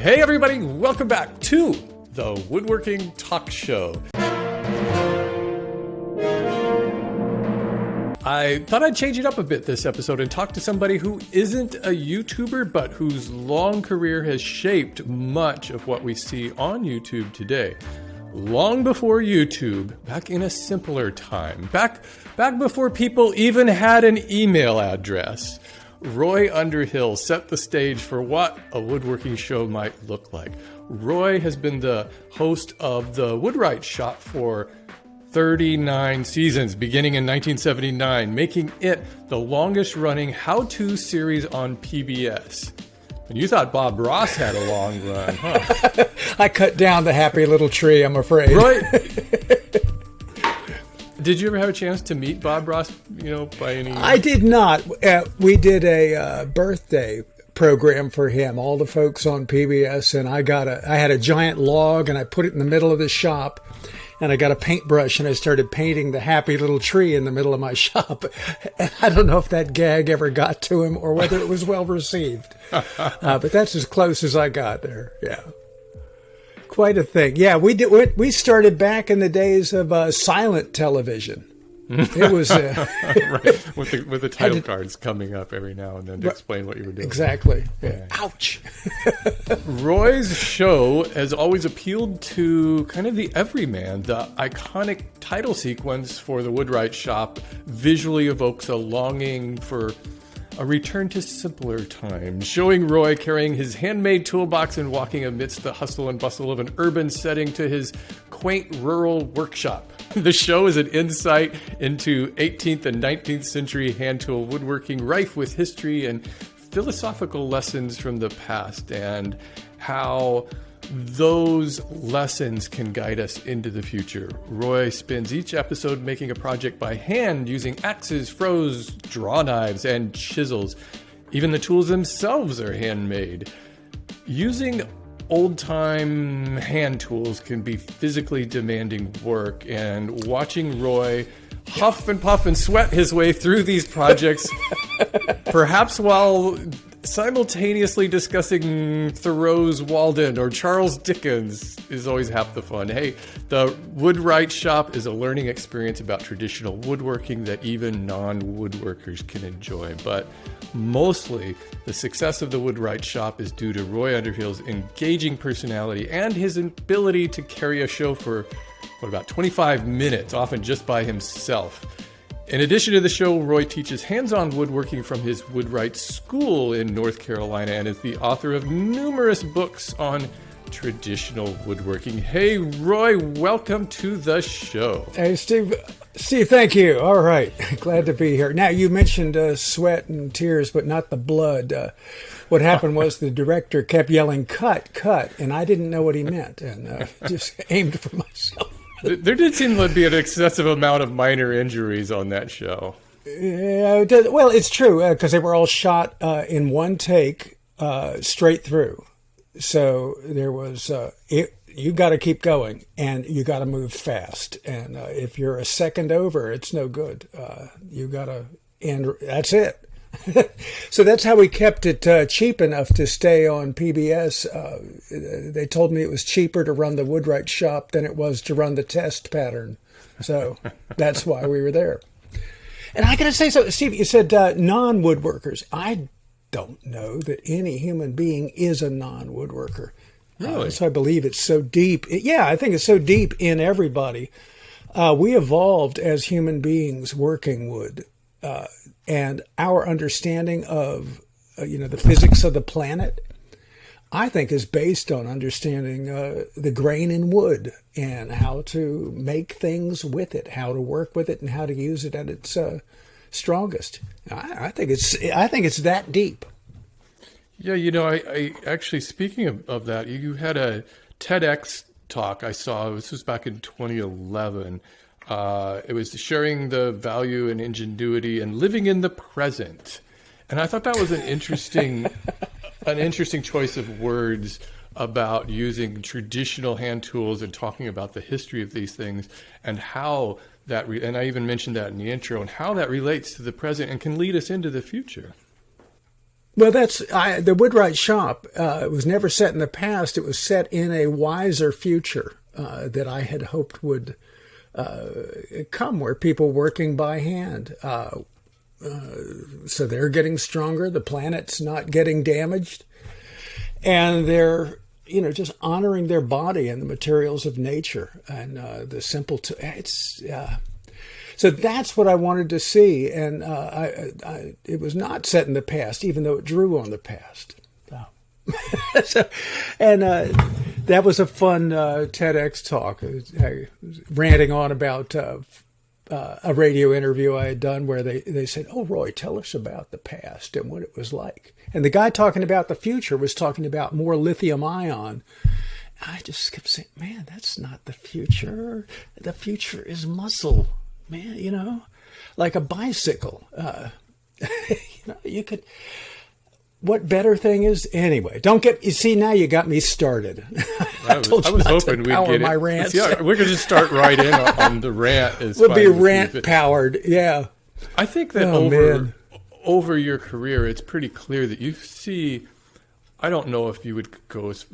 Hey everybody, welcome back to the Woodworking Talk Show. I thought I'd change it up a bit this episode and talk to somebody who isn't a YouTuber, but whose long career has shaped much of what we see on YouTube today. Long before YouTube, back in a simpler time, back before people even had an email address, Roy Underhill set the stage for what a woodworking show might look like. Roy has been the host of the Woodwright shop for 39 seasons, beginning in 1979, making it the longest-running how-to series on PBS. And you thought Bob Ross had a long run, huh? I cut down the happy little tree, I'm afraid. Right. Did you ever have a chance to meet Bob Ross, by any... I did not. We did a birthday program for him, all the folks on PBS, and I had a giant log, and I put it in the middle of the shop, and I got a paintbrush, and I started painting the happy little tree in the middle of my shop. And I don't know if that gag ever got to him or whether it was well received. But that's as close as I got there, yeah. Quite a thing. Yeah, we started back in the days of silent television. It was right. with the title cards coming up every now and then to explain what you were doing. Exactly. Yeah. Ouch. Roy's show has always appealed to kind of the everyman. The iconic title sequence for the Woodwright shop visually evokes a longing for a return to simpler times, showing Roy carrying his handmade toolbox and walking amidst the hustle and bustle of an urban setting to his quaint rural workshop. The show is an insight into 18th and 19th century hand tool woodworking, rife with history and philosophical lessons from the past, and how those lessons can guide us into the future. Roy spends each episode making a project by hand using axes, froes, draw knives, and chisels. Even the tools themselves are handmade. Using old-time hand tools can be physically demanding work, and watching Roy huff and puff and sweat his way through these projects, perhaps while simultaneously discussing Thoreau's Walden or Charles Dickens, is always half the fun. Hey, the Woodwright shop is a learning experience about traditional woodworking that even non-woodworkers can enjoy. But mostly, the success of the Woodwright shop is due to Roy Underhill's engaging personality and his ability to carry a show for, about 25 minutes, often just by himself. In addition to the show, Roy teaches hands-on woodworking from his Woodwright school in North Carolina and is the author of numerous books on traditional woodworking. Hey, Roy, welcome to the show. Hey, Steve, thank you. All right. Glad to be here. Now, you mentioned sweat and tears, but not the blood. What happened was the director kept yelling, cut, cut, and I didn't know what he meant, and just aimed for myself. There did seem to be an excessive amount of minor injuries on that show. Yeah, well, it's true, because they were all shot in one take, straight through. So there was, you got to keep going, and you got to move fast. And if you're a second over, it's no good. You got to end, that's it. So that's how we kept it cheap enough to stay on PBS. They told me it was cheaper to run the Woodwright shop than it was to run the test pattern. So that's why we were there. And I got to say, so Steve, you said non-woodworkers. I don't know that any human being is a non-woodworker. Really? So I believe it's so deep. I think it's so deep in everybody. We evolved as human beings working wood. And our understanding of, the physics of the planet, I think, is based on understanding the grain in wood and how to make things with it, how to work with it, and how to use it at its strongest. I think it's that deep. Yeah, I actually, speaking of that, you had a TEDx talk I saw. This was back in 2011. It was sharing the value and ingenuity and living in the present. And I thought that was an interesting choice of words about using traditional hand tools and talking about the history of these things and how that, and I even mentioned that in the intro, and how that relates to the present and can lead us into the future. Well, the Woodwright shop. It was never set in the past. It was set in a wiser future that I had hoped would come, where people working by hand. So they're getting stronger. The planet's not getting damaged, and they're just honoring their body and the materials of nature and the simple. So that's what I wanted to see, and it was not set in the past, even though it drew on the past. That was a fun TEDx talk. I was ranting on about a radio interview I had done where they said, "Oh, Roy, tell us about the past and what it was like." And the guy talking about the future was talking about more lithium ion. I just kept saying, "Man, that's not the future. The future is muscle, man, like a bicycle." You could... What better thing is anyway? You see, now you got me started. I was hoping we'd get my it. rants. Yeah, we could just start right in on the rant. We'll be rant powered. Yeah. I think that over your career, it's pretty clear that you see. I don't know if you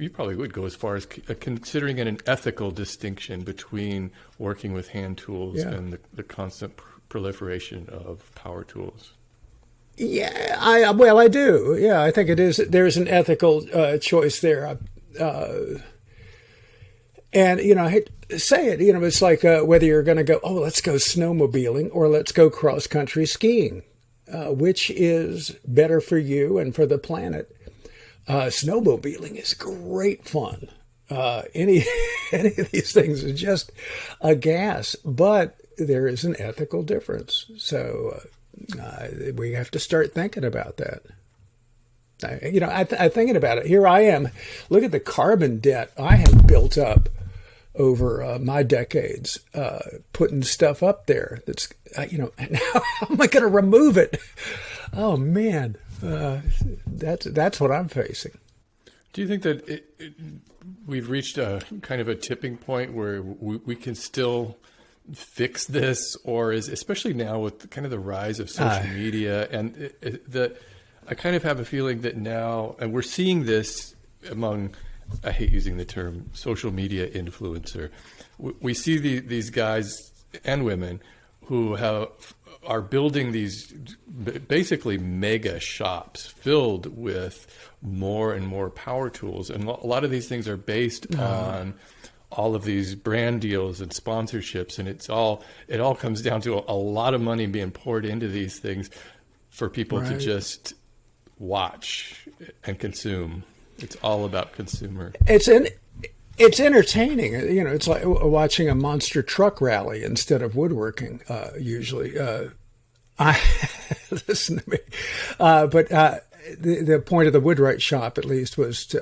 probably would go as far as considering an ethical distinction between working with hand tools and the constant proliferation of power tools. Yeah, I do. Yeah, I think it is. There's an ethical choice there. And, I hate to say it, it's like whether you're going to go, let's go snowmobiling or let's go cross-country skiing. Which is better for you and for the planet? Snowmobiling is great fun. Any of these things is just a gas, but there is an ethical difference. So we have to start thinking about that. I'm thinking about it. Here I am. Look at the carbon debt I have built up over my decades, putting stuff up there. That's now how am I going to remove it? Oh man, that's what I'm facing. Do you think that we've reached a kind of a tipping point where we can still fix this, or especially now with kind of the rise of social media and I kind of have a feeling that now, and we're seeing this among, I hate using the term social media influencer. We see these guys and women who are building these basically mega shops filled with more and more power tools. And a lot of these things are based on all of these brand deals and sponsorships. And it all comes down to a lot of money being poured into these things for people to just watch and consume. It's all about consumer. It's entertaining. It's like watching a monster truck rally instead of woodworking, usually. Listen to me. But the point of the Woodwright shop, at least, was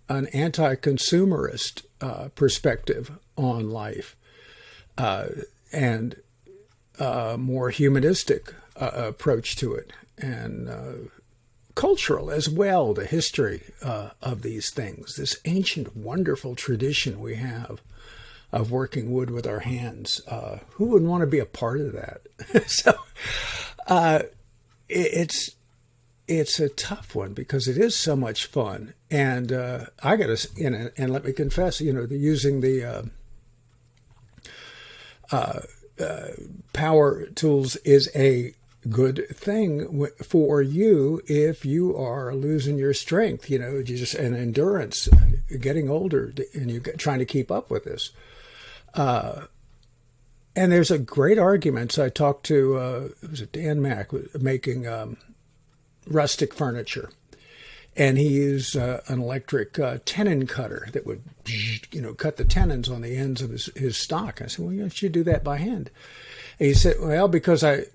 an anti-consumerist perspective on life and a more humanistic approach to it. And cultural as well, the history of these things, this ancient, wonderful tradition we have of working wood with our hands. Who wouldn't want to be a part of that? So it's a tough one because it is so much fun. And I got to, and let me confess, using the power tools is a good thing for you if you are losing your strength, just an endurance, getting older, and you're trying to keep up with this. And there's a great argument. I talked to, it was Dan Mack making rustic furniture, and he used an electric tenon cutter that would, cut the tenons on the ends of his stock. I said, well, you should do that by hand. And he said, well, because I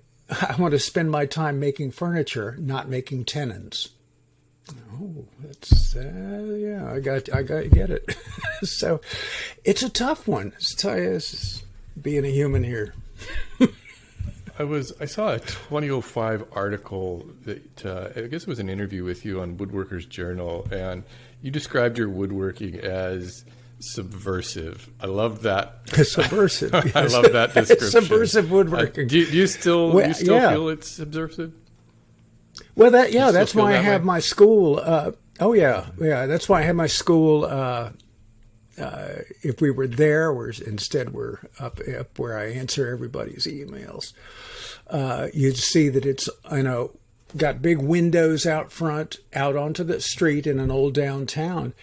want to spend my time making furniture, not making tenons. Oh, that's I got to get it. So, it's a tough one. It's being a human here. I saw a 2005 article that I guess it was an interview with you on Woodworkers Journal, and you described your woodworking as subversive. I love that. Subversive. Yes. I love that description. Subversive woodworking. Do you still feel it's subversive? Well, You still that's feel why I that have way? my school. That's why I have my school. If we were there, instead we're up where I answer everybody's emails. You'd see that it's got big windows out front, out onto the street in an old downtown,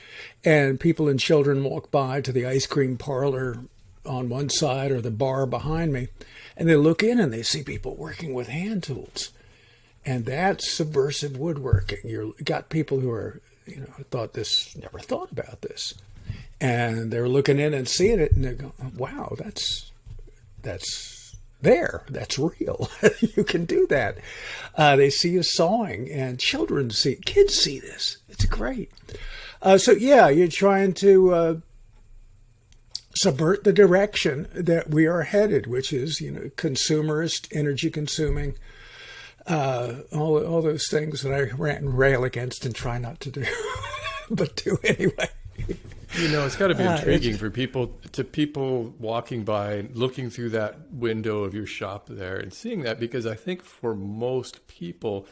and people and children walk by to the ice cream parlor on one side or the bar behind me, and they look in and they see people working with hand tools. And that's subversive woodworking. You got people who are, never thought about this. And they're looking in and seeing it, and they go, wow, that's there. That's real. You can do that. They see you sawing, and kids see this. It's great. You're trying to subvert the direction that we are headed, which is, consumerist, energy consuming, all those things that I rant and rail against and try not to do, but do anyway. It's got to be intriguing for people walking by, looking through that window of your shop there and seeing that, because I think for most people,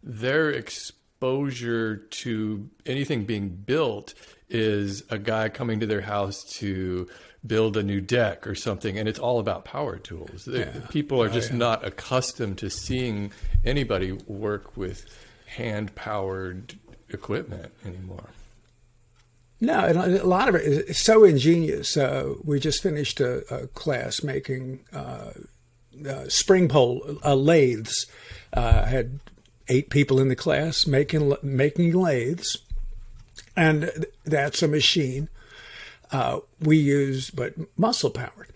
their exposure to anything being built is a guy coming to their house to build a new deck or something, and it's all about power tools. People are just not accustomed to seeing anybody work with hand-powered equipment anymore. No, and a lot of it is so ingenious. We just finished a class making spring pole lathes. I had 8 people in the class making lathes, and that's a machine we use, but muscle powered.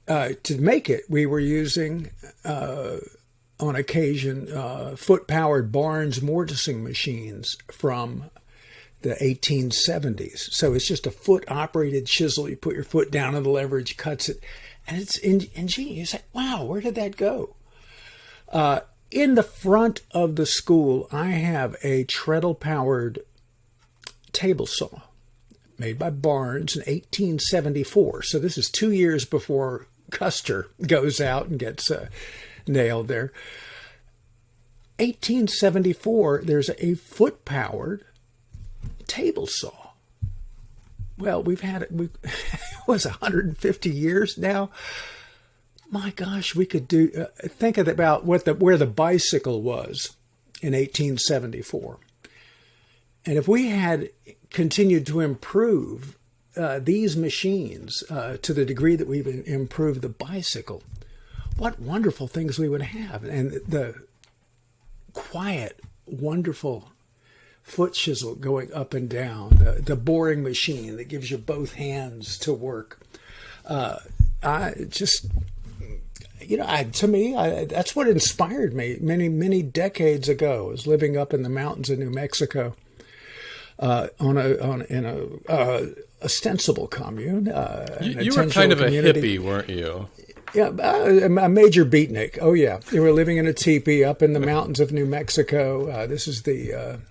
To make it, we were using on occasion foot powered Barnes mortising machines from the 1870s. So it's just a foot-operated chisel. You put your foot down on the leverage, cuts it, and it's ingenious. You say, wow, where did that go? In the front of the school, I have a treadle-powered table saw made by Barnes in 1874. So this is 2 years before Custer goes out and gets nailed there. 1874, there's a foot-powered table saw. Well, we've had it, it was 150 years now. My gosh, we could do, think about where the bicycle was in 1874. And if we had continued to improve these machines to the degree that we've improved the bicycle, what wonderful things we would have. And the quiet, wonderful foot chisel going up and down, the boring machine that gives you both hands to work. That's what inspired me many decades ago. I was living up in the mountains of New Mexico in a ostensible commune. You were kind of community. A hippie, weren't you? Yeah, a major beatnik. Oh yeah, they were living in a teepee up in the mountains of New Mexico. This is the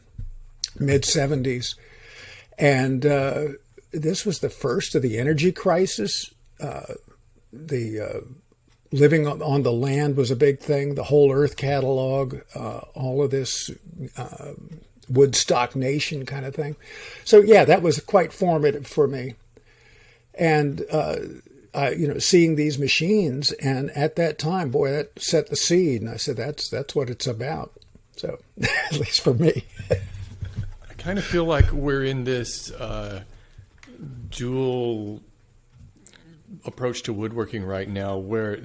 mid-'70s. And this was the first of the energy crisis. Living on the land was a big thing. The Whole Earth catalog, all of this Woodstock Nation kind of thing. So, yeah, that was quite formative for me. And, seeing these machines, and at that time, boy, that set the seed. And I said, that's what it's about. So, at least for me. I kind of feel like we're in this dual approach to woodworking right now, where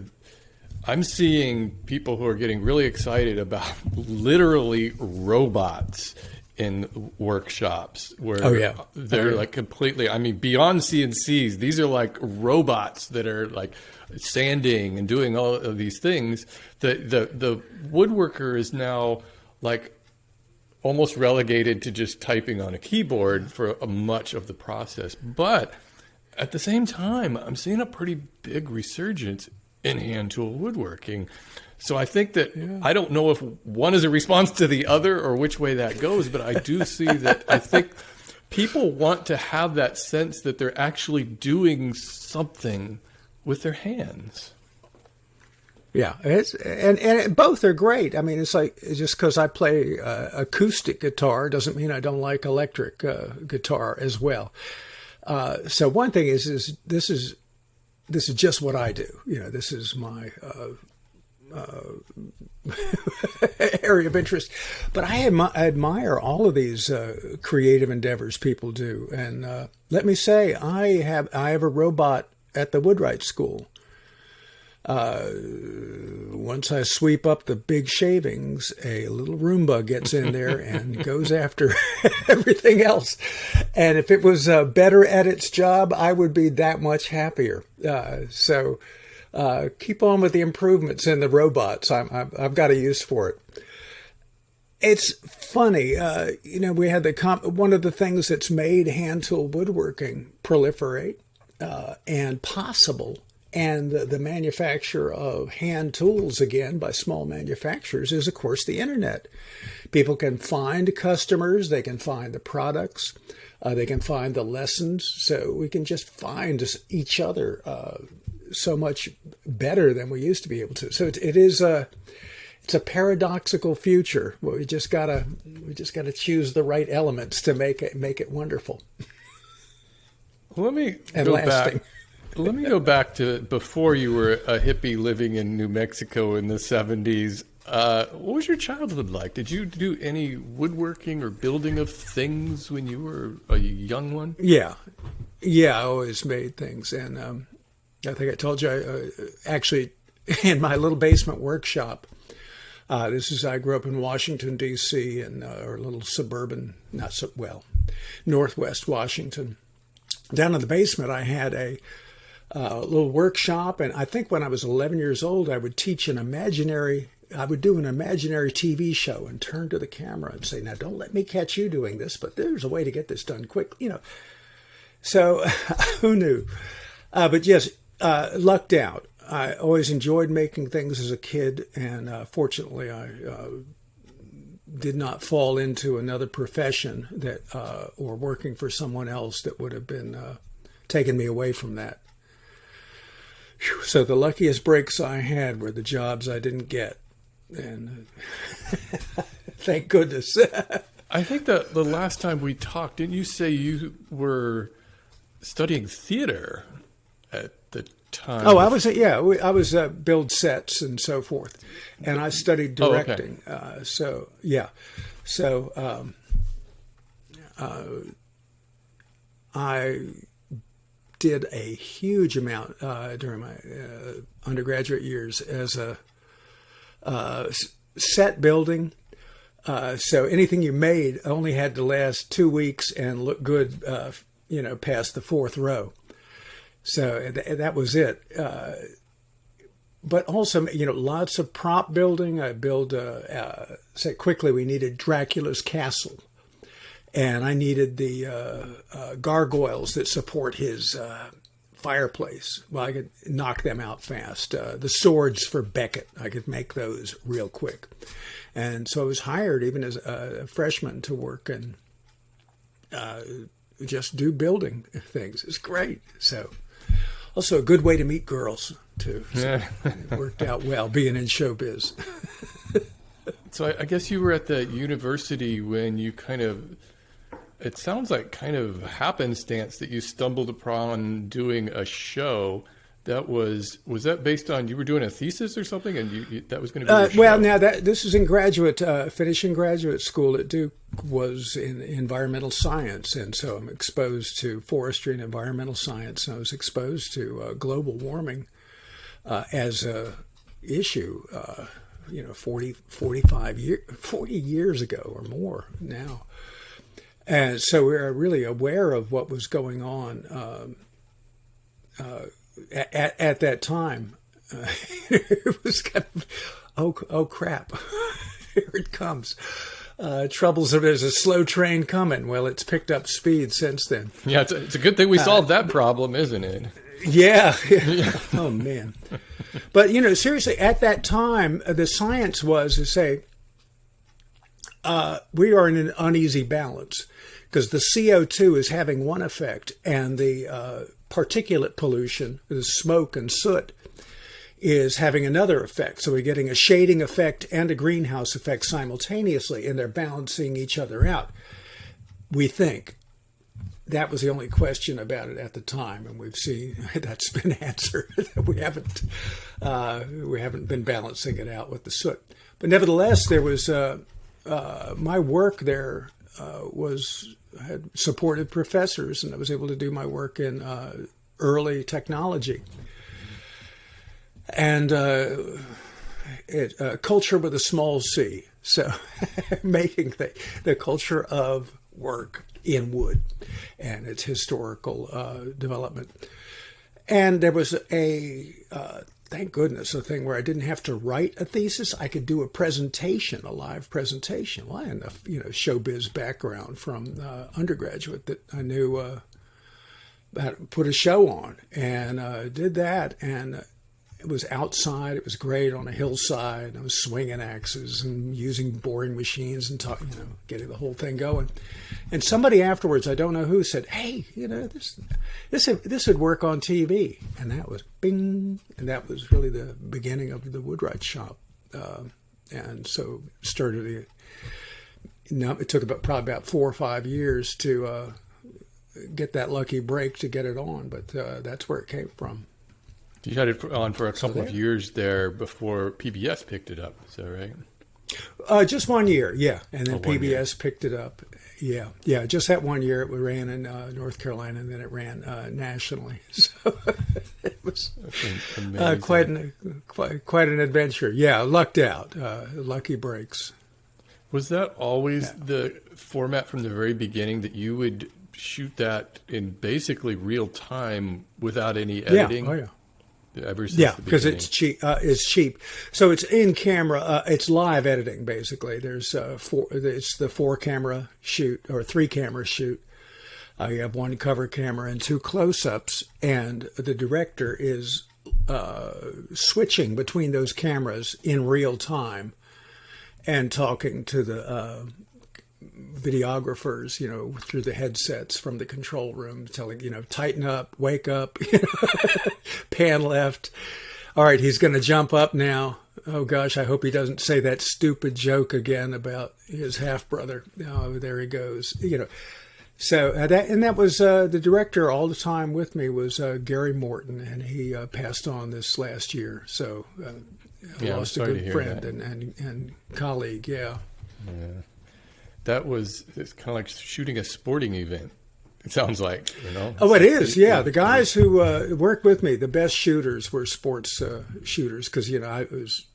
I'm seeing people who are getting really excited about literally robots in workshops where they're like completely, beyond CNCs, these are like robots that are like sanding and doing all of these things. The woodworker is now like almost relegated to just typing on a keyboard for much of the process. But at the same time, I'm seeing a pretty big resurgence in hand tool woodworking. So I think that, I don't know if one is a response to the other or which way that goes, but I do see that I think people want to have that sense that they're actually doing something with their hands. Yeah, and both are great. I mean, it's just because I play acoustic guitar doesn't mean I don't like electric guitar as well. So one thing is this is just what I do. This is my area of interest. But I admire all of these creative endeavors people do. And let me say, I have a robot at the Woodwright School. Once I sweep up the big shavings, a little Roomba gets in there and goes after everything else. And if it was better at its job, I would be that much happier. So keep on with the improvements in the robots. I've got a use for it. It's funny, we had one of the things that's made hand tool woodworking proliferate and possible, and the manufacture of hand tools, again, by small manufacturers, is, of course, the internet. People can find customers. They can find the products. They can find the lessons. So we can just find each other so much better than we used to be able to. So it's a paradoxical future. We just gotta choose the right elements to make it wonderful. Let me and go lasting. back. Let me go back to before you were a hippie living in New Mexico in the 70s. What was your childhood like? Did you do any woodworking or building of things when you were a young one? Yeah, I always made things. And I think I told you, actually, in my little basement workshop, I grew up in Washington, D.C., and or a little suburban, northwest Washington. Down in the basement, I had a little workshop, and I think when I was 11 years old, I would do an imaginary TV show and turn to the camera and say, "Now, don't let me catch you doing this, but there's a way to get this done quick." So who knew? But yes, lucked out. I always enjoyed making things as a kid, and fortunately, I did not fall into another profession or working for someone else that would have been taken me away from that. So the luckiest breaks I had were the jobs I didn't get, and thank goodness. I think that the last time we talked, didn't you say you were studying theater at the time? Oh, I was build sets and so forth, and I studied directing. Oh, okay. I did a huge amount during my undergraduate years as a set building. So anything you made only had to last 2 weeks and look good, past the fourth row. So that was it. But also, lots of prop building. I say quickly, we needed Dracula's castle. And I needed the gargoyles that support his fireplace. Well, I could knock them out fast. The swords for Beckett, I could make those real quick. And so I was hired even as a freshman to work and just do building things. It's great. So also a good way to meet girls, too. So Yeah. it worked out well being in showbiz. So I guess you were at the university when you it sounds like kind of happenstance that you stumbled upon doing a show. That was that based on you were doing a thesis or something, and that was going to be your show? Well, now this is in finishing graduate school at Duke was in environmental science, and so I'm exposed to forestry and environmental science, and I was exposed to global warming as a issue. 40 years ago or more now. And so we were really aware of what was going on at that time. It was kind of, oh crap, here it comes. Troubles if there's a slow train coming. Well, it's picked up speed since then. Yeah, it's a good thing we solved that problem, isn't it? Yeah. Oh, man. But, seriously, at that time, the science was to say, we are in an uneasy balance because the CO2 is having one effect and the particulate pollution, the smoke and soot, is having another effect. So we're getting a shading effect and a greenhouse effect simultaneously, and they're balancing each other out. We think. That was the only question about it at the time, and we've seen that's been answered. we haven't been balancing it out with the soot. But nevertheless, there was my work there had supported professors, and I was able to do my work in early technology and culture with a small c. So making the culture of work in wood and its historical development. And there was thank goodness, a thing where I didn't have to write a thesis. I could do a presentation, a live presentation. Well, I had enough, showbiz background from undergraduate that I knew how to put a show on, and did that. And it was outside. It was great on a hillside. I was swinging axes and using boring machines and getting the whole thing going. And somebody afterwards, I don't know who, said, "Hey, this would work on TV." And that was bing. And that was really the beginning of the Woodwright shop. And so started. It took probably about 4 or 5 years to get that lucky break to get it on, but that's where it came from. You had it on for a couple of years there before PBS picked it up. Is that right? Just 1 year, yeah. And then PBS picked it up. Yeah. Just that 1 year. It ran in North Carolina, and then it ran nationally. So it was quite an adventure. Yeah, lucked out. Lucky breaks. Was that always the format from the very beginning, that you would shoot that in basically real time without any editing? Yeah. Oh, yeah. Because it's cheap. It's cheap. So it's in camera. It's live editing basically. There's it's the 4-camera shoot or 3-camera shoot. You have 1 cover camera and 2 close-ups, and the director is switching between those cameras in real time and talking to the videographers, through the headsets from the control room, telling, tighten up, wake up, pan left. All right, he's going to jump up now. Oh gosh, I hope he doesn't say that stupid joke again about his half brother. Oh, there he goes. So that was the director all the time with me was Gary Morton, and he passed on this last year. So I lost a good friend and colleague. Yeah. It's kind of like shooting a sporting event. It sounds like, Oh, it is. Yeah. The guys who worked with me, the best shooters were sports shooters. Cause I was,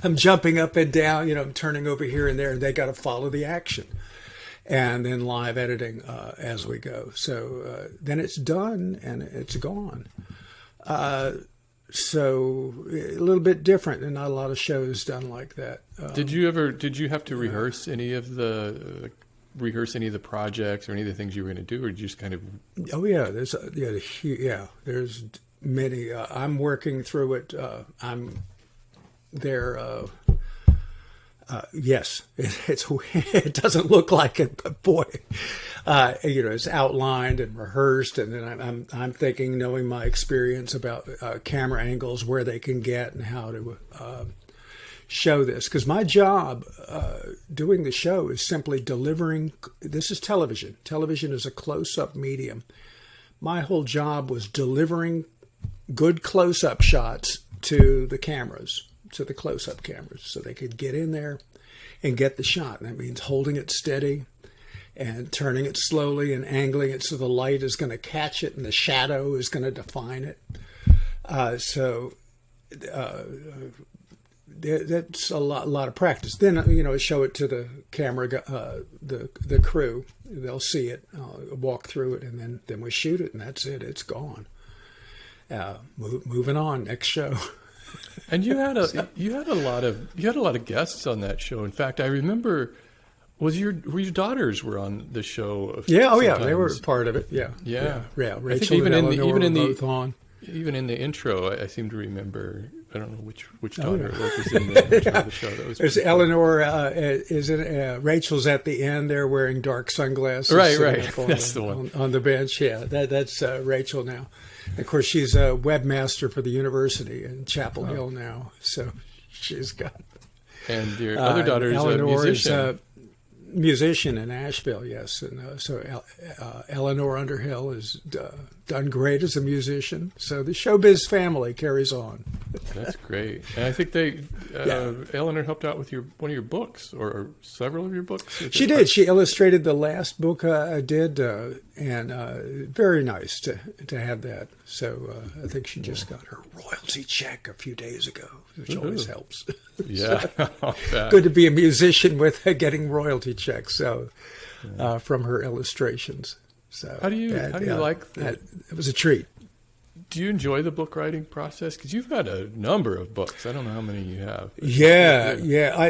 I'm jumping up and down, I'm turning over here and there, and they got to follow the action, and then live editing, as we go. So, then it's done and it's gone. So a little bit different, and not a lot of shows done like that. Did you have to rehearse any of the projects or any of the things you were going to do, or did you just kind of? Oh yeah, there's many. I'm working through it. I'm there. Yes, it doesn't look like it, but boy, it's outlined and rehearsed, and then I'm thinking, knowing my experience about camera angles, where they can get, and how to show this. Because my job doing the show is simply delivering. This is television. Television is a close-up medium. My whole job was delivering good close-up shots to the cameras. To the close-up cameras, so they could get in there and get the shot. And that means holding it steady and turning it slowly and angling it so the light is going to catch it and the shadow is going to define it. That's a lot of practice. Then show it to the camera, the crew. They'll see it, walk through it, and then we shoot it, and that's it. It's gone. Moving on, next show. And you had a lot of guests on that show. In fact, I remember your daughters were on the show. Yeah, they were part of it. Yeah. Rachel and Eleanor were both on. Even in the intro, I seem to remember I don't know which daughter it was in the show. That was There's Eleanor. Rachel's at the end there wearing dark sunglasses. Right. That's the one on the bench. Yeah, that's Rachel now. Of course, she's a webmaster for the university in Chapel Hill now. So she's got. And your other daughter is Eleanor a musician. Is a musician in Asheville, yes. And Eleanor Underhill has done great as a musician. So the showbiz family carries on. That's great. And I think Eleanor helped out with one of your books or several of your books. She did. She illustrated the last book I did, and very nice to have that. So I think she just got her royalty check a few days ago, which always helps. Yeah. Good to be a musician with getting royalty checks from her illustrations. So how do you like that? It was a treat. Do you enjoy the book writing process? Because you've got a number of books. I don't know how many you have. Yeah. I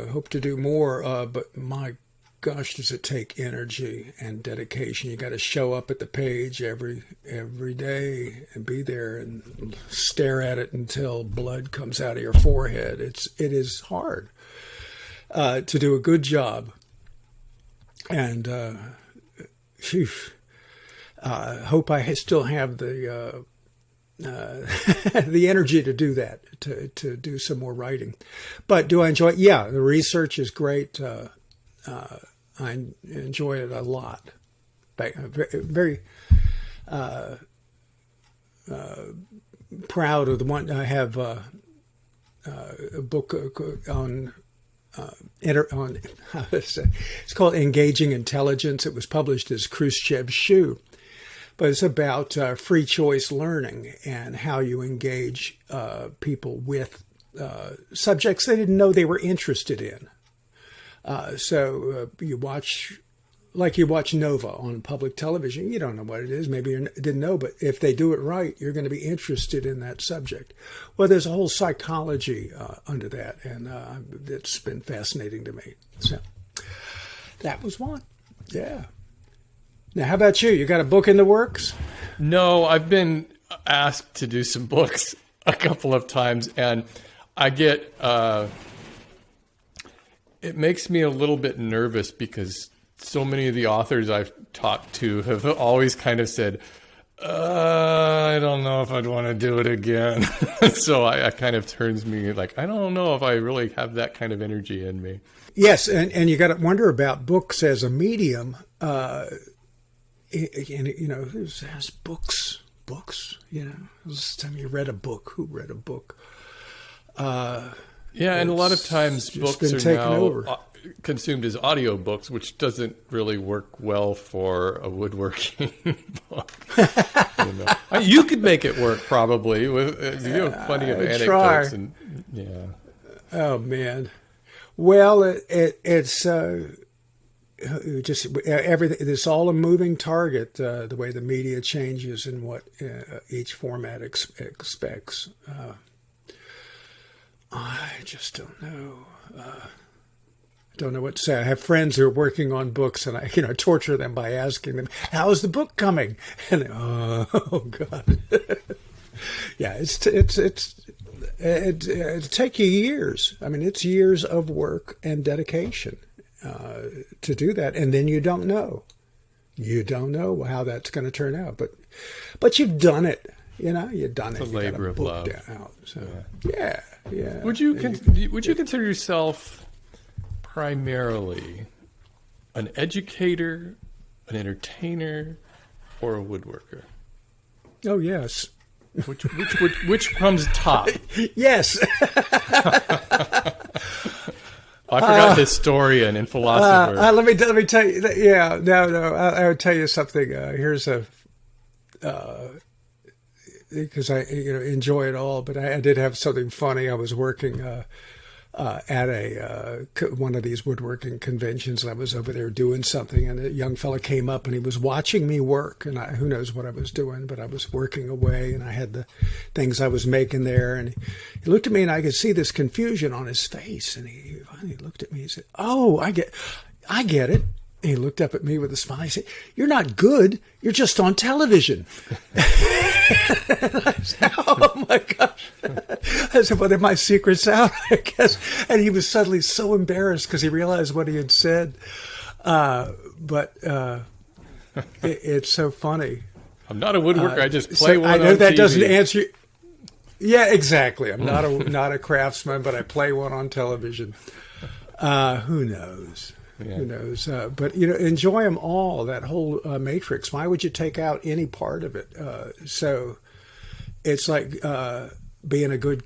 hope to do more, but my gosh, does it take energy and dedication. You got to show up at the page every day and be there and stare at it until blood comes out of your forehead. It is hard to do a good job. And hope I still have the energy to do that, to do some more writing. But do I enjoy it? Yeah, the research is great. I enjoy it a lot. Very proud of the one. I have a book on how to say, it's called Engaging Intelligence. It was published as Khrushchev's Shoe, but it's about free choice learning and how you engage people with subjects they didn't know they were interested in. So you watch Nova on public television. You don't know what it is. Maybe you didn't know, but if they do it right, you're going to be interested in that subject. Well, there's a whole psychology under that, and it's been fascinating to me. So that was one. Yeah. Now, how about you? You got a book in the works? No, I've been asked to do some books a couple of times, and I get... it makes me a little bit nervous because so many of the authors I've talked to have always kind of said, I don't know if I'd want to do it again. So I kind of turns me like, I don't know if I really have that kind of energy in me. Yes, and you got to wonder about books as a medium. And, who has books, Last time you read a book, who read a book? Yeah, and a lot of times books are now consumed as audiobooks, which doesn't really work well for a woodworking book. You could make it work probably. With you have plenty of anecdotes. And, yeah. Oh man. Well, it's just everything. It's all a moving target. The way the media changes and what each format expects. I just don't know. Don't know what to say. I have friends who are working on books, and I, torture them by asking them, "How is the book coming?" And they, oh God, yeah, it take you years. I mean, it's years of work and dedication to do that, and then you don't know. You don't know how that's going to turn out, but you've done it. You've done it. It's a labor of love. Out, so yeah. Would you consider yourself primarily an educator, an entertainer, or a woodworker? Oh yes. Which comes top? Yes. I forgot historian and philosopher. Let me tell you. Yeah, no. I'll tell you something. Here's a. Because I enjoy it all, but I did have something funny. I was working at one of these woodworking conventions, and I was over there doing something, and a young fella came up and he was watching me work, and who knows what I was doing, but I was working away, and I had the things I was making there, and he looked at me, and I could see this confusion on his face, and he finally looked at me and said, "Oh, I get it." And he looked up at me with a smile. He said, "You're not good. You're just on television." I said, oh my gosh. I said, well, then my secret's out, I guess. And he was suddenly so embarrassed because he realized what he had said. It's so funny. I'm not a woodworker. I just play one I know on that TV. doesn't answer you. Yeah, exactly. I'm not a craftsman, but I play one on television. Who knows? Yeah. Who knows? But enjoy them all. That whole matrix. Why would you take out any part of it? So it's like being a good.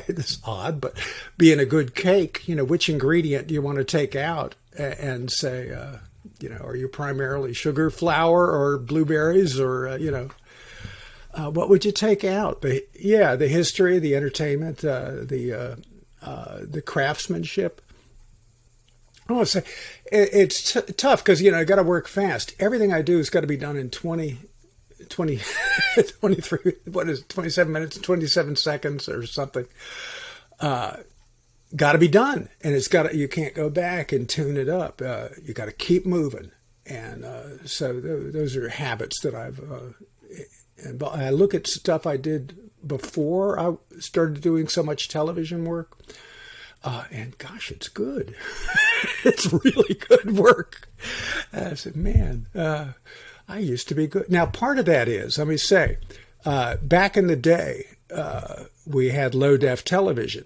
It's odd, but being a good cake. Which ingredient do you want to take out and say? Are you primarily sugar, flour, or blueberries, or what would you take out? The history, the entertainment, the craftsmanship. I want to say it's tough because, I got to work fast. Everything I do has got to be done in 23, 27 minutes, 27 seconds or something. Got to be done. And you can't go back and tune it up. You got to keep moving. And so those are habits that and I look at stuff I did before I started doing so much television work. And gosh, it's good. It's really good work. I said, man, I used to be good. Now, part of that is, let me say, back in the day, we had low-def television.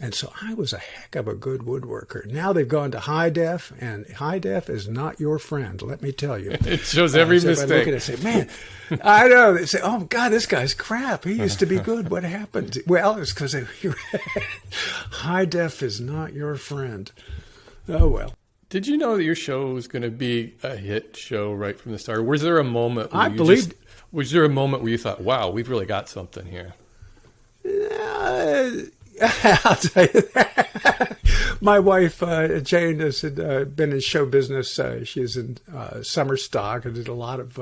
And so I was a heck of a good woodworker. Now they've gone to high def, and high def is not your friend, let me tell you. It shows every mistake. I look at it and say, man, I know. They say, oh, God, this guy's crap. He used to be good. What happened? Well, it's because high def is not your friend. Oh, well. Did you know that your show was going to be a hit show right from the start? Was there a moment where was there a moment where you thought, wow, we've really got something here? I'll tell you that. My wife, Jane, has been in show business. She's in summer stock and did a lot of,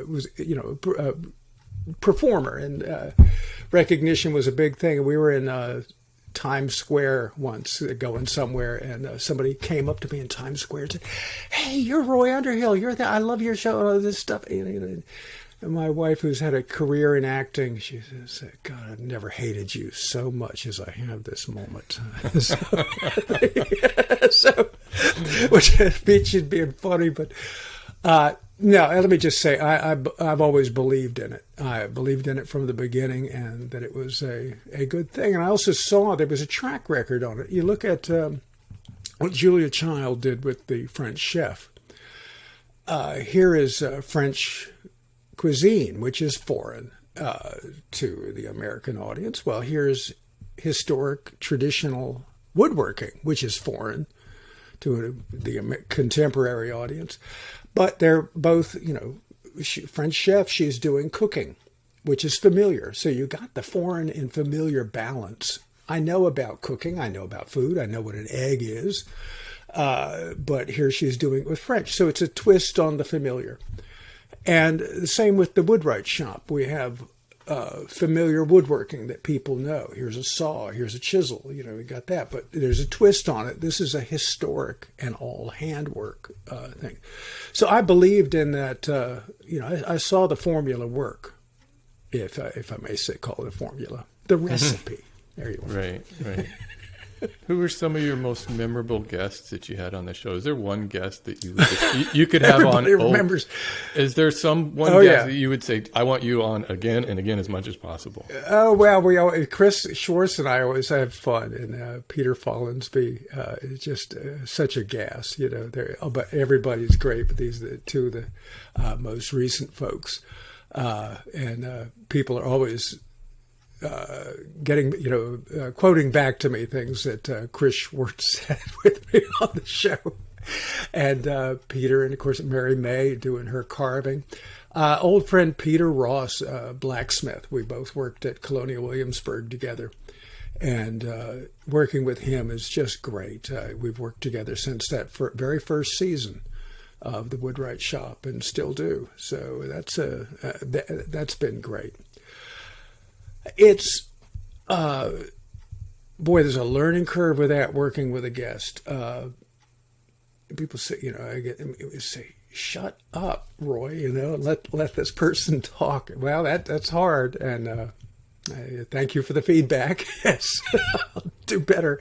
was, a performer, and recognition was a big thing. And we were in Times Square once, going somewhere, and somebody came up to me in Times Square and said, "Hey, you're Roy Underhill. I love your show and all this stuff." And my wife, who's had a career in acting, she said, "God, I've never hated you so much as I have this moment." so which beats you being funny, but no. Let me just say, I've always believed in it. I believed in it from the beginning, and that it was a good thing. And I also saw there was a track record on it. You look at what Julia Child did with the French chef. Here is French cuisine, which is foreign to the American audience. Well, here's historic traditional woodworking, which is foreign to the contemporary audience. But they're both, French chef, she's doing cooking, which is familiar. So you got the foreign and familiar balance. I know about cooking. I know about food. I know what an egg is. But here she's doing it with French. So it's a twist on the familiar. And the same with the Woodwright shop. We have familiar woodworking that people know. Here's a saw, here's a chisel, we got that. But there's a twist on it. This is a historic and all handwork thing. So I believed in that, I saw the formula work, if I may say, call it a formula. The recipe. There you are. Right. Who were some of your most memorable guests that you had on the show? Is there one guest that you could have on? Everybody remembers. Is there one guest that you would say, I want you on again and again as much as possible? Oh, well, Chris Schwartz and I always have fun. And Peter Follensby is just such a gas, but everybody's great. But these are the two of the most recent folks. And people are always getting, quoting back to me things that Chris Schwartz said with me on the show. And Peter, and of course, Mary May doing her carving. Old friend Peter Ross, blacksmith. We both worked at Colonial Williamsburg together. And working with him is just great. We've worked together since that very first season of the Woodwright shop, and still do. So that's been great. It's, there's a learning curve with that, working with a guest. people say, it would say, "Shut up, Roy," let this person talk. Well, that's hard, and thank you for the feedback. Yes, I'll do better.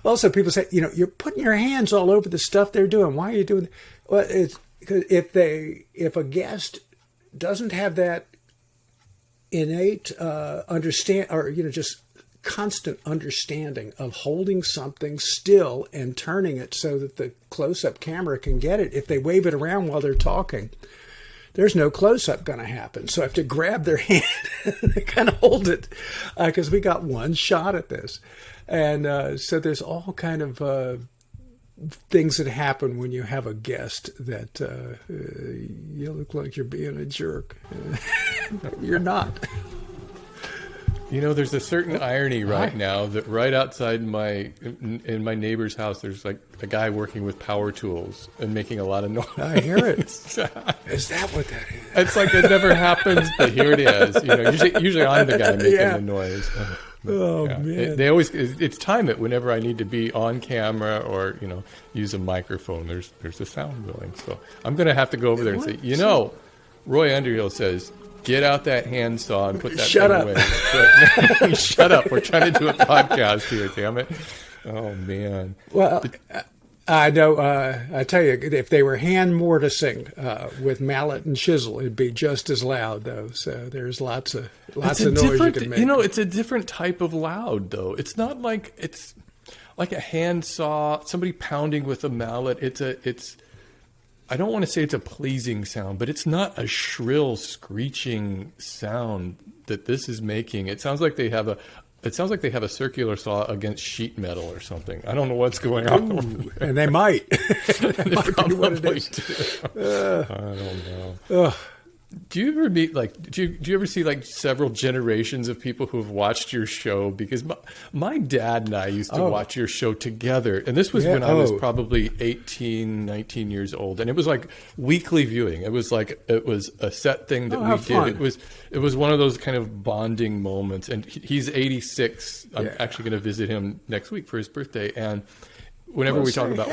Also, people say, you're putting your hands all over the stuff they're doing. Why are you doing that? Well, it's because if a guest doesn't have that innate understand, or just constant understanding of holding something still and turning it so that the close-up camera can get it, if they wave it around while they're talking, there's no close-up going to happen. So I have to grab their hand and kind of hold it, because we got one shot at this. And so there's all kind of things that happen when you have a guest that you look like you're being a jerk. You're not. There's a certain irony right now that right outside in my neighbor's house, there's like a guy working with power tools and making a lot of noise. I hear it. Is that what that is? It's like it never happens, but here it is. Usually I'm the guy making the noise. Man. They always, it's time it whenever I need to be on camera or, use a microphone. There's the sound going. So I'm going to have to go over there and say, Roy Underhill says, get out that handsaw and put that Shut thing up. away. But, shut up. We're trying to do a podcast here, damn it. Oh, man. Well, I know, I tell you, if they were hand mortising with mallet and chisel, it'd be just as loud, though. So there's lots of noise you can make. It's a different type of loud, though. It's not like it's like a handsaw, somebody pounding with a mallet. I don't want to say it's a pleasing sound, but it's not a shrill, screeching sound that this is making. It sounds like they have a circular saw against sheet metal or something. I don't know what's going on. Ooh, and they might. That might be what it is. I don't know. Do you ever meet do you ever see several generations of people who have watched your show? Because my dad and I used to watch your show together, and this was when I was probably 18, 19 years old, and it was like weekly viewing. It was a set thing that we did. Fun. It was one of those kind of bonding moments. And he's 86. I'm actually going to visit him next week for his birthday. And whenever we talk about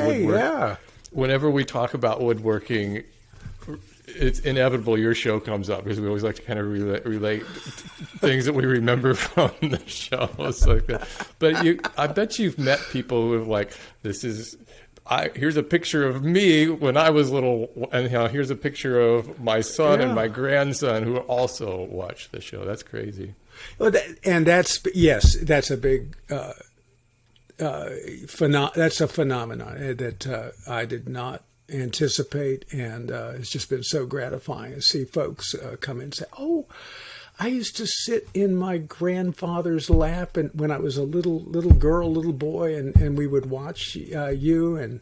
whenever we talk about woodworking, it's inevitable your show comes up because we always like to kind of relate things that we remember from the show. It's like that. But I bet you've met people who have here's a picture of me when I was little, and here's a picture of my son and my grandson who also watched the show. That's crazy. Well, that's a big that's a phenomenon that I did not anticipate, and it's just been so gratifying to see folks come in and say, "Oh, I used to sit in my grandfather's lap, and when I was a little boy, and we would watch you, and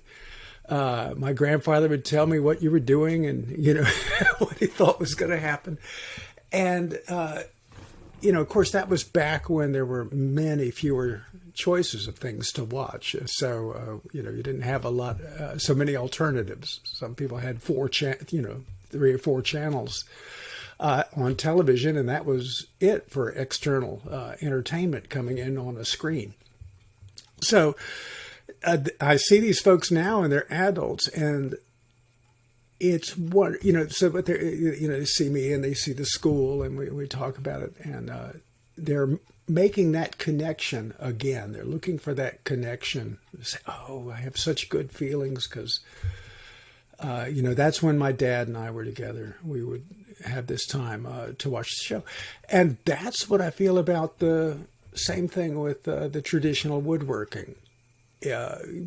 my grandfather would tell me what you were doing, and what he thought was going to happen." And of course, that was back when there were many fewer choices of things to watch. So, you didn't have so many alternatives. Some people had 3 or 4 channels on television, and that was it for external entertainment coming in on a screen. So I see these folks now, and they're adults, and it's what, but they see me and they see the school, and we talk about it, and they're making that connection again. They're looking for that connection. They say, "Oh, I have such good feelings because, that's when my dad and I were together. We would have this time to watch the show." And that's what I feel about the same thing with the traditional woodworking.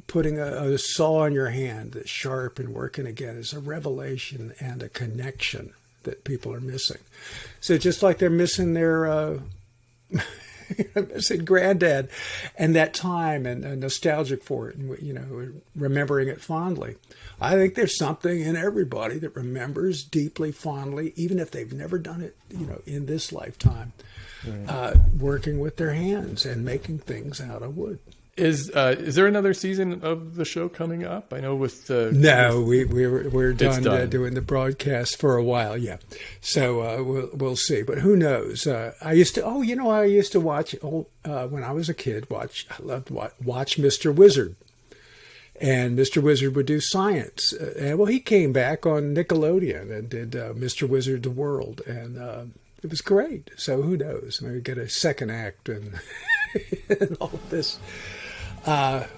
Putting a saw in your hand that's sharp and working again is a revelation and a connection that people are missing. So just like they're missing their missing granddad and that time, and nostalgic for it, and remembering it fondly. I think there's something in everybody that remembers deeply, fondly, even if they've never done it, in this lifetime, working with their hands and making things out of wood. Is there another season of the show coming up? I know with no, we're done doing the broadcast for a while. Yeah, so we'll see, but who knows? I used to watch when I was a kid. I loved watch Mr. Wizard, And Mr. Wizard would do science. And well, he came back on Nickelodeon and did Mr. Wizard the World. And it was great. So who knows? Maybe get a second act and, and all of this. But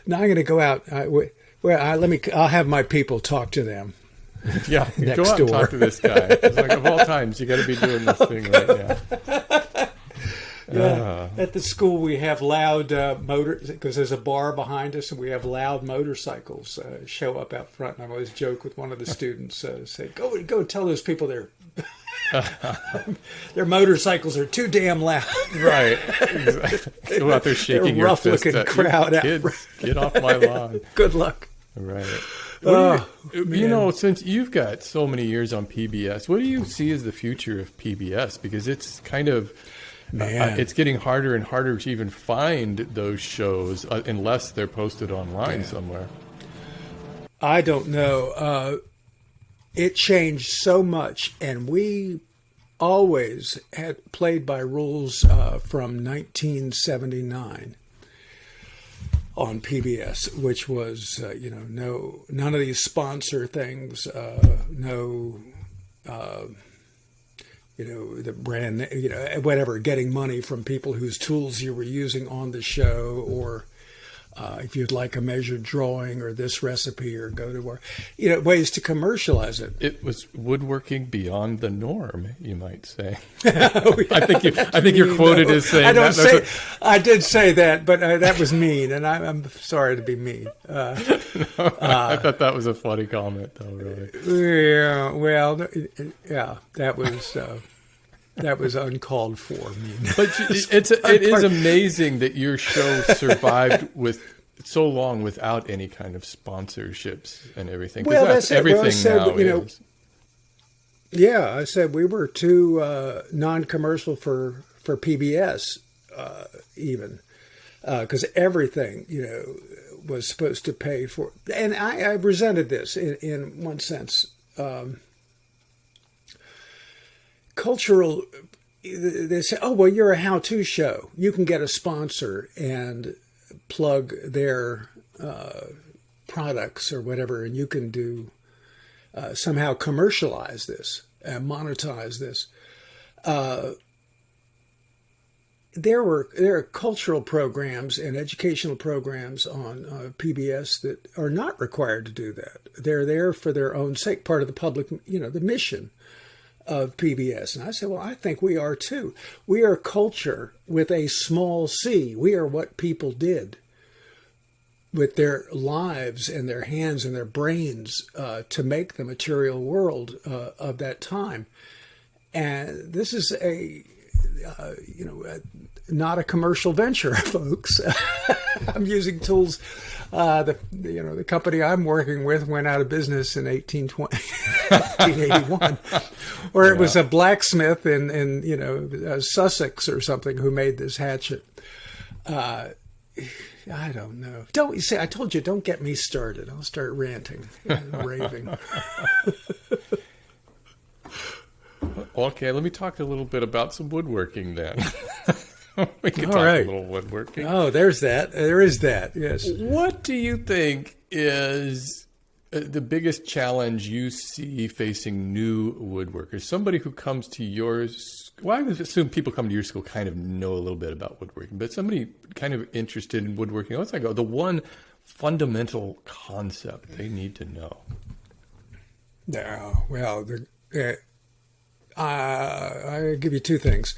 now I'm going to go out. I'll have my people talk to them. Yeah, next go out door. and talk to this guy. It's like, of all times, you got to be doing this thing right now. Yeah. At the school, we have loud motors, because there's a bar behind us, and we have loud motorcycles show up out front. And I always joke with one of the students, say, "Go tell those people their motorcycles are too damn loud." Right. Exactly. Go out there shaking your fist rough-looking at crowd out kids. front. Get off my lawn. Good luck. Right. Oh, you know, since you've got so many years on PBS, what do you see as the future of PBS? Because it's kind of, it's getting harder and harder to even find those shows unless they're posted online somewhere. I don't know. It changed so much, and we always had played by rules from 1979. On PBS, which was, none of these sponsor things, the brand, whatever, getting money from people whose tools you were using on the show, or if you'd like a measured drawing or this recipe, or go to ways to commercialize it. It was woodworking beyond the norm, you might say. I think you're quoted as saying I did say that, but that was mean, and I'm sorry to be mean. I thought that was a funny comment, though. Really. Yeah. Well, yeah, that was uncalled for. But it is amazing that your show survived with so long without any kind of sponsorships and everything. Well, that's everything now is. Yeah, I said we were too non-commercial for PBS, even because everything was supposed to pay for. And I resented this in one sense. Cultural, they say, "Oh, well, you're a how-to show. You can get a sponsor and plug their products or whatever, and you can do somehow commercialize this and monetize this." There are cultural programs and educational programs on PBS that are not required to do that. They're there for their own sake, part of the public, the mission of PBS. And I said, well, I think we are too. We are culture with a small c. We are what people did with their lives and their hands and their brains to make the material world of that time. And this is not a commercial venture, folks. I'm using tools. The company I'm working with went out of business in 1881, or it was a blacksmith in Sussex or something who made this hatchet. I don't know. Don't you say? I told you, don't get me started. I'll start ranting and raving. Okay, let me talk a little bit about some woodworking then. We can talk right. a little woodworking. Oh, there's that. There is that, yes. What do you think is the biggest challenge you see facing new woodworkers? Somebody who comes to yours, well, I would assume people come to your school kind of know a little bit about woodworking, but somebody kind of interested in woodworking, let's go, the one fundamental concept they need to know. No, well, I give you two things.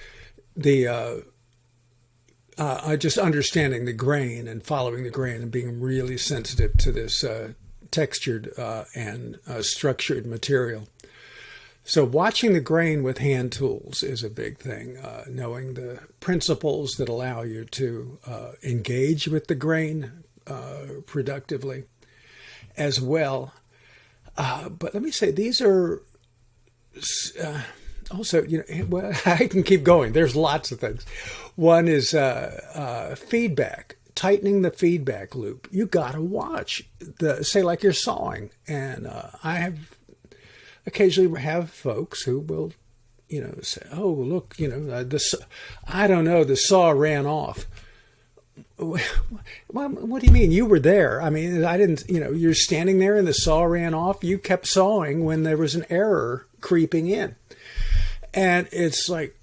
Just understanding the grain and following the grain and being really sensitive to this textured and structured material. So watching the grain with hand tools is a big thing. Knowing the principles that allow you to engage with the grain productively as well. But let me say, these are also, well, I can keep going. There's lots of things. One is feedback, tightening the feedback loop. You got to watch say like you're sawing. And I have occasionally have folks who will, say, oh, look, I don't know, the saw ran off. Well, what do you mean? You were there. I mean, I didn't, you're standing there and the saw ran off. You kept sawing when there was an error creeping in. And it's like,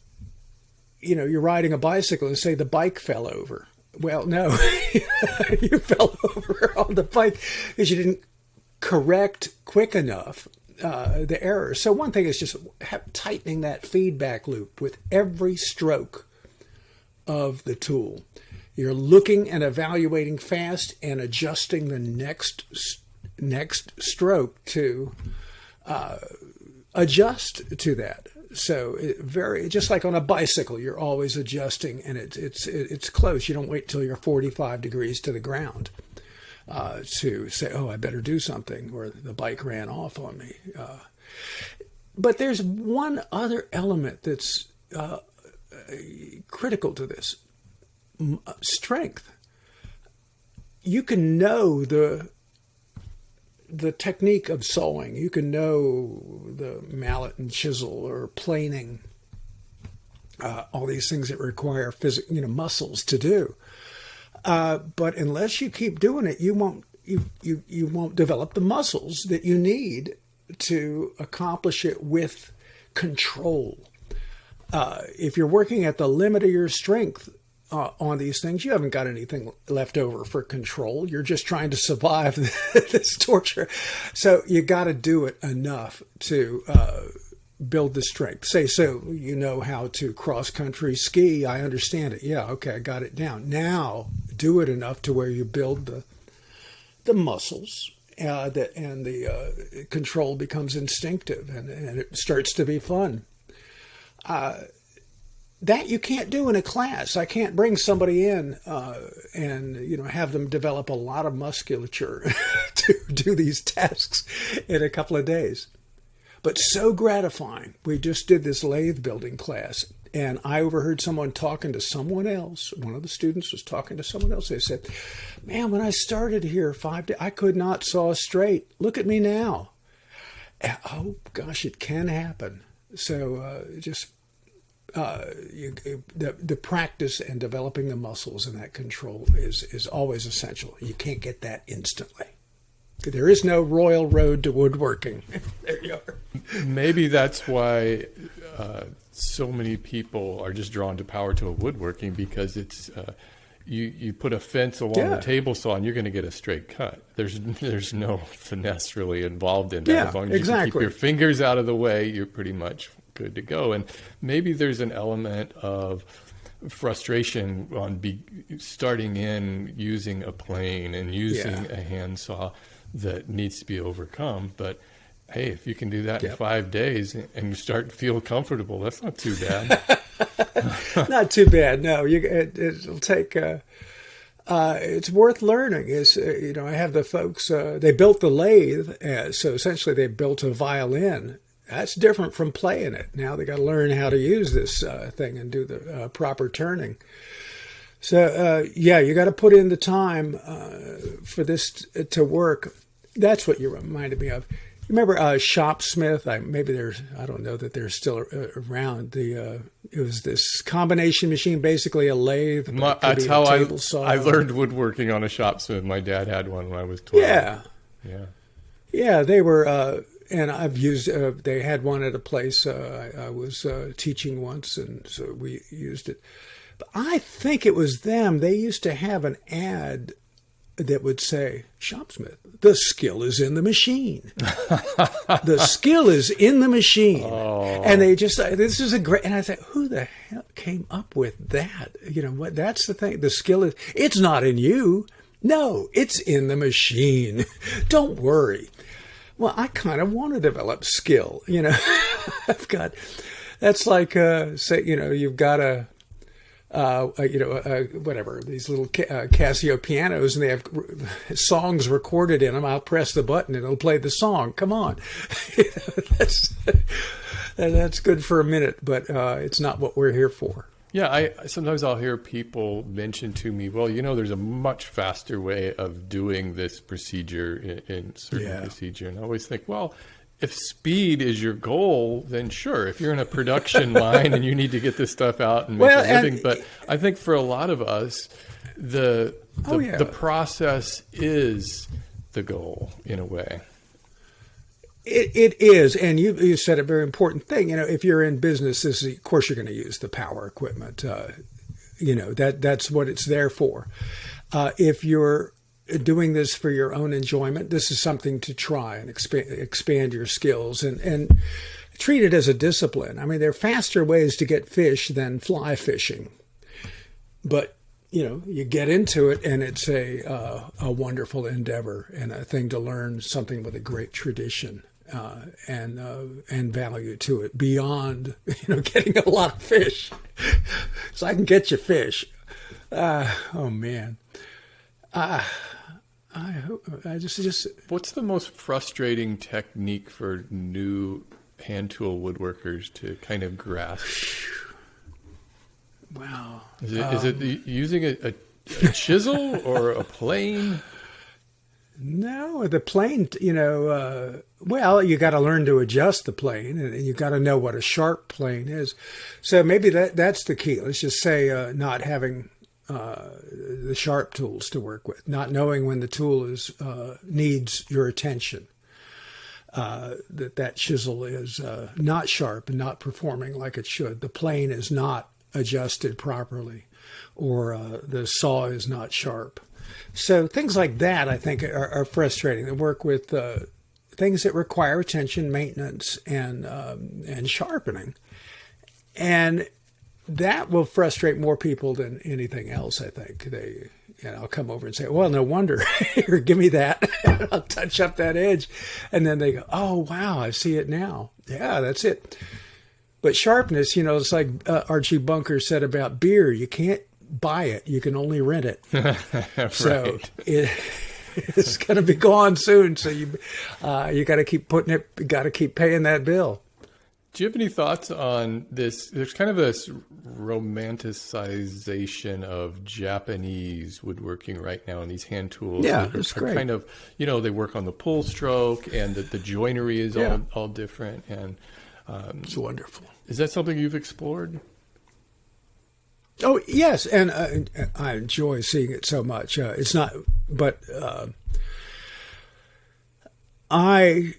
you're riding a bicycle and say the bike fell over. Well, no, you fell over on the bike because you didn't correct quick enough the error. So one thing is just tightening that feedback loop with every stroke of the tool. You're looking and evaluating fast and adjusting the next stroke to adjust to that. So just like on a bicycle, you're always adjusting, and it's close. You don't wait till you're 45 degrees to the ground to say, "Oh, I better do something," or the bike ran off on me. But there's one other element that's critical to this. Strength. You can know the technique of sawing. You can know the mallet and chisel or planing. All these things that require muscles to do. But unless you keep doing it, you won't develop the muscles that you need to accomplish it with control. If you're working at the limit of your strength on these things, you haven't got anything left over for control. You're just trying to survive this torture. So you got to do it enough to build the strength. Say, so you know how to cross-country ski. I understand it. Yeah, okay, I got it down. Now do it enough to where you build the muscles and the control becomes instinctive and it starts to be fun. That you can't do in a class. I can't bring somebody in and have them develop a lot of musculature to do these tasks in a couple of days. But so gratifying. We just did this lathe building class, and I overheard someone talking to someone else. One of the students was talking to someone else. They said, "Man, when I started here 5 days, I could not saw straight. Look at me now." And, oh gosh, it can happen. So the practice and developing the muscles and that control is always essential. You can't get that instantly. There is no royal road to woodworking. There you are. Maybe that's why so many people are just drawn to power tool woodworking, because it's you put a fence along the table saw and you're going to get a straight cut. There's no finesse really involved in that. Yeah, as long as you can keep your fingers out of the way, you're pretty much good to go. And maybe there's an element of frustration on starting in using a plane and using a handsaw that needs to be overcome. But hey, if you can do that in 5 days and you start to feel comfortable, that's not too bad. Not too bad. No, it'll take. It's worth learning. I have the folks. They built the lathe, so essentially they built a violin. That's different from playing it. Now they got to learn how to use this thing and do the proper turning. So you got to put in the time for this to work. That's what you reminded me of. Remember Shopsmith? I don't know that they're still around. It was this combination machine, basically a lathe. That's how I learned woodworking on a Shopsmith. My dad had one when I was 12. Yeah. They were, and I've used. They had one at a place I was teaching once, and so we used it. But I think it was them. They used to have an ad that would say, "Shopsmith, the skill is in the machine." The skill is in the machine. Oh. And they just, this is a great, and I thought, who the hell came up with that? What? That's the thing. The skill it's not in you. No, it's in the machine. Don't worry. Well, I kind of want to develop skill. That's like, say, you've got whatever, these little Casio pianos, and they have songs recorded in them. I'll press the button and it'll play the song. Come on. That's good for a minute, but it's not what we're here for. Yeah, sometimes I'll hear people mention to me, well, there's a much faster way of doing this procedure in certain procedure. And I always think, well, if speed is your goal, then sure. If you're in a production line and you need to get this stuff out and make a living, but I think for a lot of us, the process is the goal in a way. It is, and you said a very important thing. If you're in business, of course you're going to use the power equipment. That's what it's there for. If you're doing this for your own enjoyment, this is something to try and expand your skills and treat it as a discipline. I mean, there are faster ways to get fish than fly fishing, but you get into it and it's a wonderful endeavor and a thing to learn something with a great tradition and value to it beyond getting a lot of fish. So I can get you fish. Oh man. I just. What's the most frustrating technique for new hand tool woodworkers to kind of grasp? Wow. Is it using a chisel or a plane? No, the plane. Well, you got to learn to adjust the plane, and you got to know what a sharp plane is. So maybe that's the key. Let's just say not having the sharp tools to work with, not knowing when the tool needs your attention, that chisel is not sharp and not performing like it should. The plane is not adjusted properly, or the saw is not sharp. So things like that, I think, are frustrating. They work with things that require attention, maintenance, and sharpening, and that will frustrate more people than anything else, I think. I'll come over and say, well, no wonder. Here, give me that. I'll touch up that edge. And then they go, oh, wow, I see it now. Yeah, that's it. But sharpness, it's like Archie Bunker said about beer. You can't buy it. You can only rent it. Right. So it's going to be gone soon. So you got to keep putting it, got to keep paying that bill. Do you have any thoughts on this? There's kind of this romanticization of Japanese woodworking right now, and these hand tools. Yeah, that's great. Kind of, they work on the pull stroke, and the joinery is all different, and it's wonderful. Is that something you've explored? Oh yes, and I enjoy seeing it so much. It's not, but. I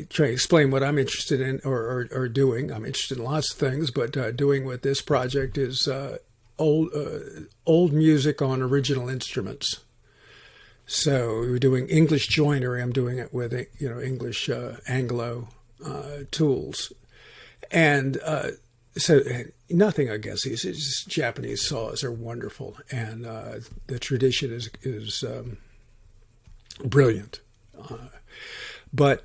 try to explain what I'm interested in or doing. I'm interested in lots of things, but doing with this project is old music on original instruments. So we're doing English joinery. I'm doing it with English Anglo tools, and so nothing against these. It's just Japanese saws are wonderful, and the tradition is brilliant. But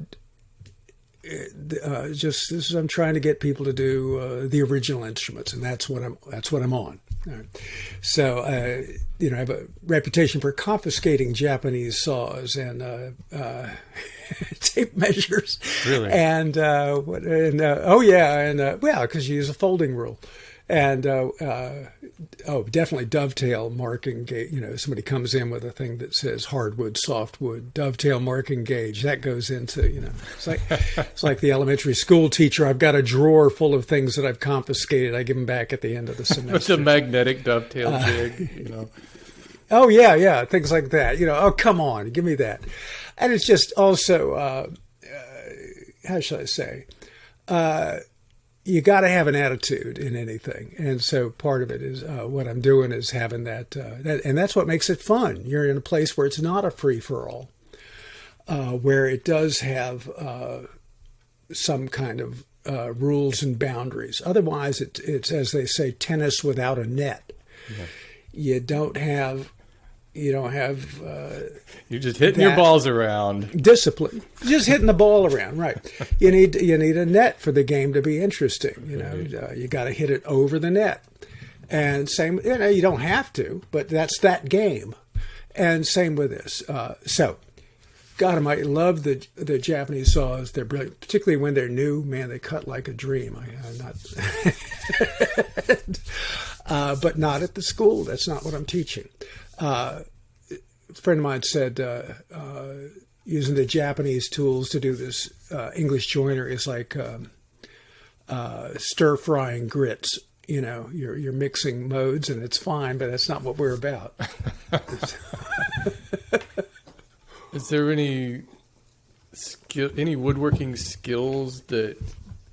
I'm trying to get people to do the original instruments, and that's what I'm on. So I have a reputation for confiscating Japanese saws and tape measures. Really? And because you use a folding rule. And definitely dovetail marking gauge. Somebody comes in with a thing that says hardwood, softwood, dovetail marking gauge. That goes into it's like the elementary school teacher. I've got a drawer full of things that I've confiscated. I give them back at the end of the semester. It's a magnetic dovetail jig. Oh yeah, things like that. Oh come on, give me that. And it's just also how shall I say? You got to have an attitude in anything, and so part of it is what I'm doing is having that, and that's what makes it fun. You're in a place where it's not a free for all, where it does have some kind of rules and boundaries. Otherwise, it's as they say, tennis without a net. Yeah. You don't have. You're just hitting your balls around. Discipline, just hitting the ball around, right? You need a net for the game to be interesting. You got to hit it over the net, and same. You don't have to, but that's that game. And same with this. So, God Almighty, love the Japanese saws. They're brilliant, particularly when they're new. Man, they cut like a dream. I'm not, but not at the school. That's not what I'm teaching. A friend of mine said, using the Japanese tools to do this English joiner is like stir frying grits. You know, you're mixing modes, and it's fine, but that's not what we're about. Is there any woodworking skills that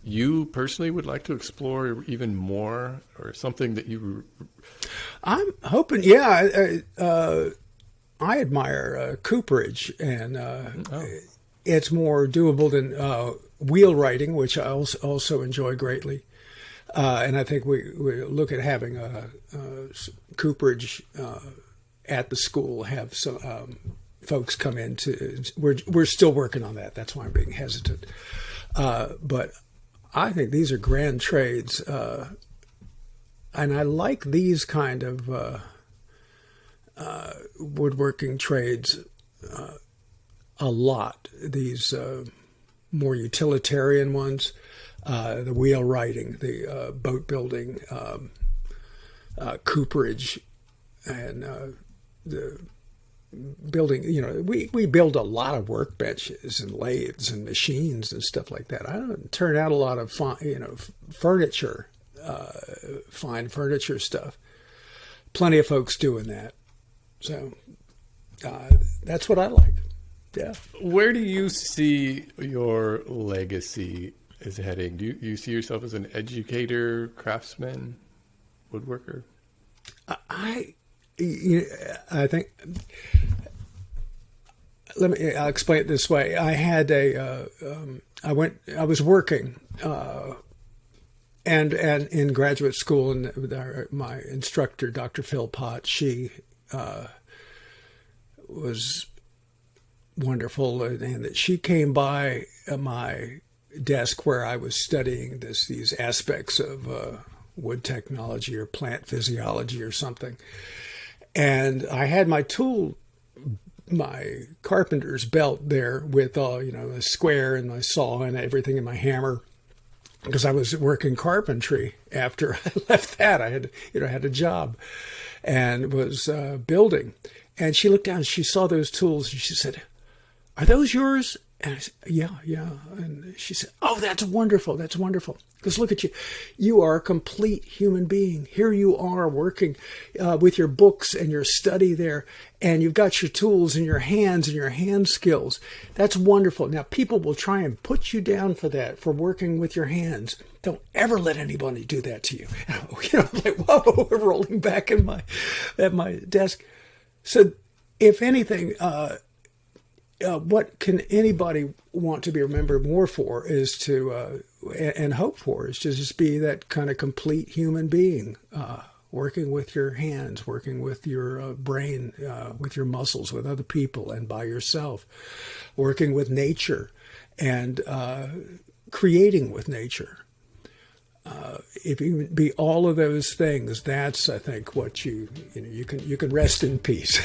you personally would like to explore even more, or something that you? I'm hoping, yeah. I admire cooperage, and it's more doable than wheelwrighting, which I also enjoy greatly. And I think we look at having a cooperage at the school. Have some folks come in to. We're still working on that. That's why I'm being hesitant. But I think these are grand trades, and I like these kind of woodworking trades a lot. These more utilitarian ones. The wheelwrighting, the boat building, cooperage, and the building. You know, we build a lot of workbenches and lathes and machines and stuff like that. I don't turn out a lot of furniture, fine furniture stuff. Plenty of folks doing that. So that's what I like. Yeah. Where do you see your legacy is heading? Do you see yourself as an educator, craftsman, woodworker? I think. I'll explain it this way. I had I was working, and in graduate school, and my instructor, Dr. Phil Potts, she was wonderful, and that she came by my desk where I was studying these aspects of wood technology or plant physiology or something. And I had my carpenter's belt there with a square and my saw and everything and my hammer, because I was working carpentry after I left that. I had a job and was building. And she looked down and she saw those tools and she said, "Are those yours?" And I said, yeah. And she said, "Oh, that's wonderful. That's wonderful. Because look at you. You are a complete human being. Here you are working with your books and your study there. And you've got your tools and your hands and your hand skills. That's wonderful. Now, people will try and put you down for that, for working with your hands. Don't ever let anybody do that to you." I'm like, whoa, we're rolling back at my desk. So if anything, what can anybody want to be remembered more for is to, and hope for, is to just be that kind of complete human being, working with your hands, working with your brain, with your muscles, with other people and by yourself, working with nature and creating with nature. If you be all of those things, that's, I think, what you can rest in peace.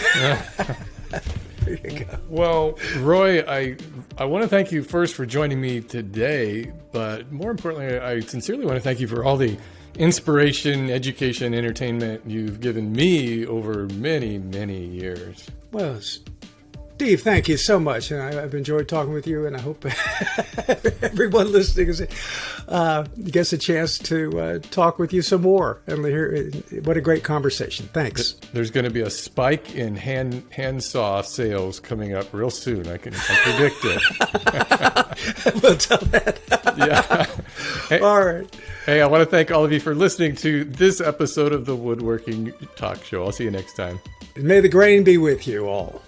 There you go. Well, Roy, I want to thank you first for joining me today, but more importantly, I sincerely want to thank you for all the inspiration, education, entertainment you've given me over many, many years. Well, Steve, thank you so much. And I've enjoyed talking with you, and I hope everyone listening gets a chance to talk with you some more and hear what a great conversation. Thanks. There's going to be a spike in hand saw sales coming up real soon. I predict it. We'll tell that. Yeah. Hey, all right. Hey, I want to thank all of you for listening to this episode of the Woodworking Talk Show. I'll see you next time. And may the grain be with you all.